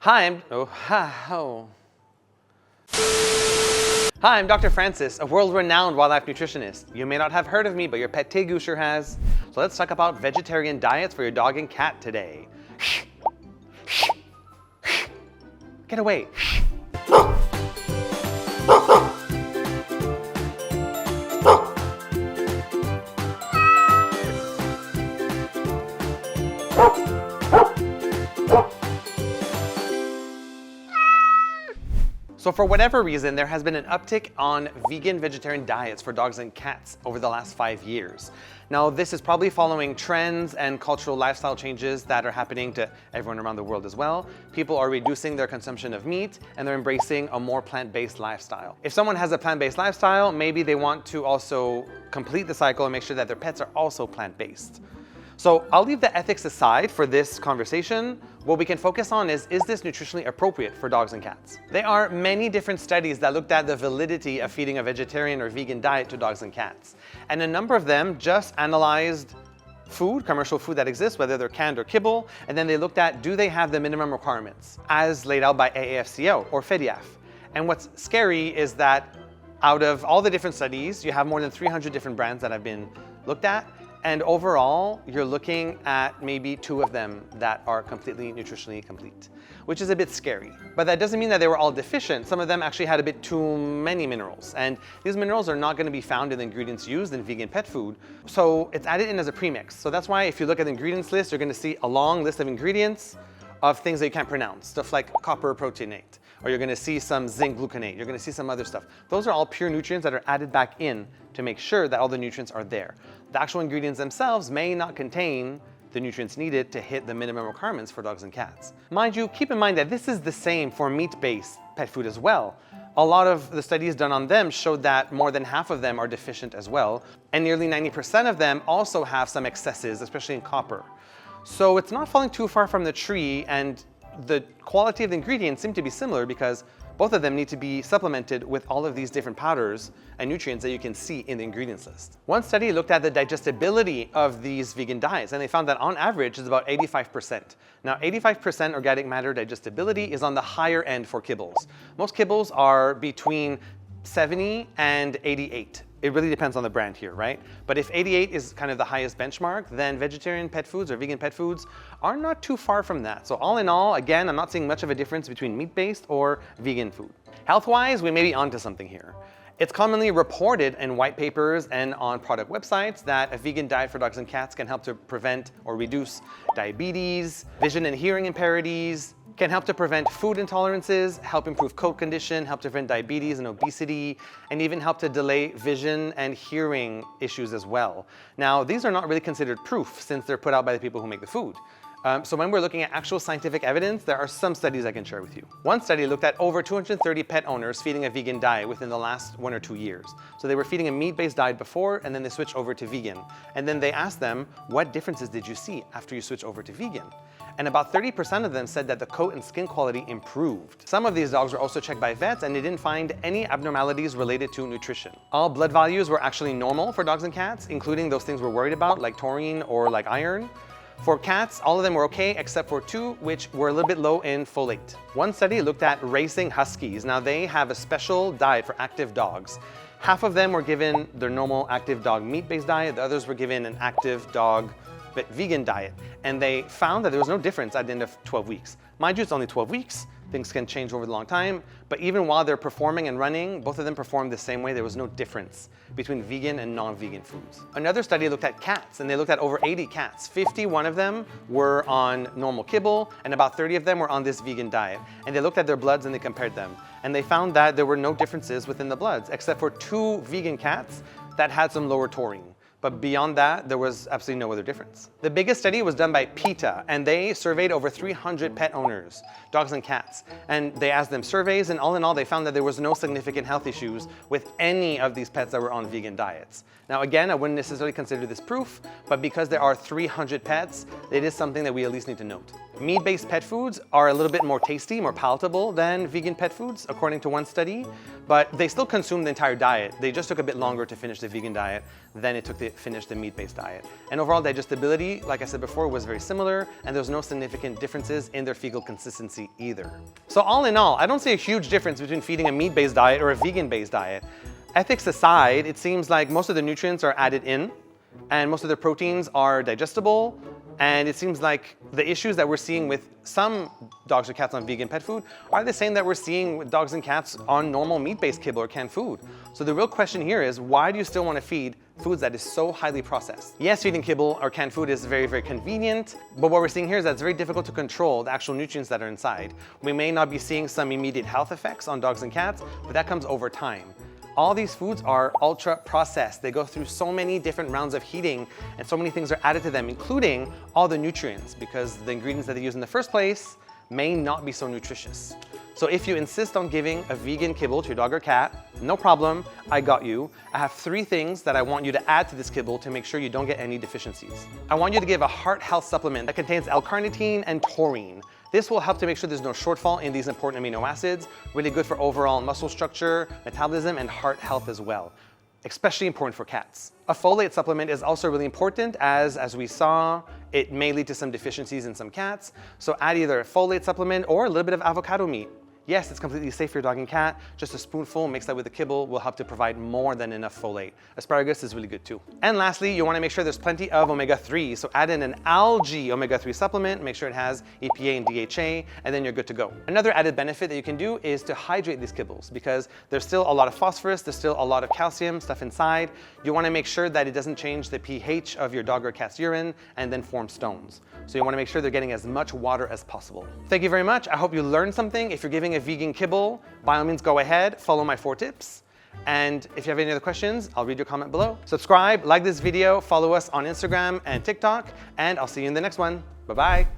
Hi, I'm Dr. Francis, a world-renowned wildlife nutritionist. You may not have heard of me, but your pet tegu sure has. So let's talk about vegetarian diets for your dog and cat today. Get away. So for whatever reason, there has been an uptick on vegan vegetarian diets for dogs and cats over the last 5 years. Now, this is probably following trends and cultural lifestyle changes that are happening to everyone around the world as well. People are reducing their consumption of meat and they're embracing a more plant-based lifestyle. If someone has a plant-based lifestyle, maybe they want to also complete the cycle and make sure that their pets are also plant-based. So I'll leave the ethics aside for this conversation. What we can focus on is this nutritionally appropriate for dogs and cats? There are many different studies that looked at the validity of feeding a vegetarian or vegan diet to dogs and cats. And a number of them just analyzed food, commercial food that exists, whether they're canned or kibble, and then they looked at, do they have the minimum requirements as laid out by AAFCO or FEDIAF? And what's scary is that out of all the different studies, you have more than 300 different brands that have been looked at. And overall, you're looking at maybe 2 of them that are completely nutritionally complete, which is a bit scary. But that doesn't mean that they were all deficient. Some of them actually had a bit too many minerals. And these minerals are not going to be found in the ingredients used in vegan pet food. So it's added in as a premix. So that's why if you look at the ingredients list, you're going to see a long list of ingredients of things that you can't pronounce, stuff like copper proteinate, or you're going to see some zinc gluconate, you're going to see some other stuff. Those are all pure nutrients that are added back in to make sure that all the nutrients are there. The actual ingredients themselves may not contain the nutrients needed to hit the minimum requirements for dogs and cats. Mind you, keep in mind that this is the same for meat-based pet food as well. A lot of the studies done on them showed that more than half of them are deficient as well, and nearly 90% of them also have some excesses, especially in copper. So it's not falling too far from the tree, and the quality of the ingredients seem to be similar because both of them need to be supplemented with all of these different powders and nutrients that you can see in the ingredients list. One study looked at the digestibility of these vegan diets, and they found that on average it's about 85%. Now, 85% organic matter digestibility is on the higher end for kibbles. Most kibbles are between 70 and 88. It really depends on the brand here, right? But if 88 is kind of the highest benchmark, then vegetarian pet foods or vegan pet foods are not too far from that. So all in all, again, I'm not seeing much of a difference between meat-based or vegan food. Health-wise, we may be onto something here. It's commonly reported in white papers and on product websites that a vegan diet for dogs and cats can help to prevent or reduce diabetes, vision and hearing impairments, can help to prevent food intolerances, help improve coat condition, help to prevent diabetes and obesity, and even help to delay vision and hearing issues as well. Now, these are not really considered proof since they're put out by the people who make the food. So when we're looking at actual scientific evidence, there are some studies I can share with you. One study looked at over 230 pet owners feeding a vegan diet within the last 1 or 2 years. So they were feeding a meat-based diet before, and then they switched over to vegan. And then they asked them, what differences did you see after you switched over to vegan? And about 30% of them said that the coat and skin quality improved. Some of these dogs were also checked by vets, and they didn't find any abnormalities related to nutrition. All blood values were actually normal for dogs and cats, including those things we're worried about, like taurine or like iron. For cats, all of them were okay except for 2, which were a little bit low in folate. One study looked at racing huskies. Now, they have a special diet for active dogs. Half of them were given their normal active dog meat-based diet. The others were given an active dog but vegan diet. And they found that there was no difference at the end of 12 weeks. Mind you, it's only 12 weeks. Things can change over the long time, but even while they're performing and running, both of them performed the same way. There was no difference between vegan and non-vegan foods. Another study looked at cats, and they looked at over 80 cats. 51 of them were on normal kibble, and about 30 of them were on this vegan diet. And they looked at their bloods and they compared them. And they found that there were no differences within the bloods, except for 2 vegan cats that had some lower taurine. But beyond that, there was absolutely no other difference. The biggest study was done by PETA, and they surveyed over 300 pet owners, dogs and cats. And they asked them surveys, and all in all, they found that there was no significant health issues with any of these pets that were on vegan diets. Now again, I wouldn't necessarily consider this proof, but because there are 300 pets, it is something that we at least need to note. Meat-based pet foods are a little bit more tasty, more palatable than vegan pet foods, according to one study. but they still consumed the entire diet. They just took a bit longer to finish the vegan diet than it took to finish the meat-based diet. And overall digestibility, like I said before, was very similar, and there was no significant differences in their fecal consistency either. So all in all, I don't see a huge difference between feeding a meat-based diet or a vegan-based diet. Ethics aside, it seems like most of the nutrients are added in, and most of their proteins are digestible, and it seems like the issues that we're seeing with some dogs or cats on vegan pet food are the same that we're seeing with dogs and cats on normal meat-based kibble or canned food. So the real question here is, why do you still want to feed foods that is so highly processed? Yes, feeding kibble or canned food is very, very convenient, but what we're seeing here is that it's very difficult to control the actual nutrients that are inside. We may not be seeing some immediate health effects on dogs and cats, but that comes over time. All these foods are ultra processed. They go through so many different rounds of heating and so many things are added to them, including all the nutrients, because the ingredients that they use in the first place may not be so nutritious. So if you insist on giving a vegan kibble to your dog or cat, no problem, I got you. I have 3 things that I want you to add to this kibble to make sure you don't get any deficiencies. I want you to give a heart health supplement that contains L-carnitine and taurine. This will help to make sure there's no shortfall in these important amino acids, really good for overall muscle structure, metabolism, and heart health as well, especially important for cats. A folate supplement is also really important as we saw, it may lead to some deficiencies in some cats, so add either a folate supplement or a little bit of avocado meat. Yes, it's completely safe for your dog and cat. Just a spoonful mixed that with the kibble will help to provide more than enough folate. Asparagus is really good too. And lastly, you want to make sure there's plenty of omega-3. So add in an algae omega-3 supplement, make sure it has EPA and DHA, and then you're good to go. Another added benefit that you can do is to hydrate these kibbles because there's still a lot of phosphorus, there's still a lot of calcium stuff inside. You want to make sure that it doesn't change the pH of your dog or cat's urine and then form stones. So you want to make sure they're getting as much water as possible. Thank you very much. I hope you learned something. If you're giving a vegan kibble, by all means go ahead, follow my 4 tips. And if you have any other questions, I'll read your comment below. Subscribe, like this video, follow us on Instagram and TikTok, and I'll see you in the next one. Bye-bye.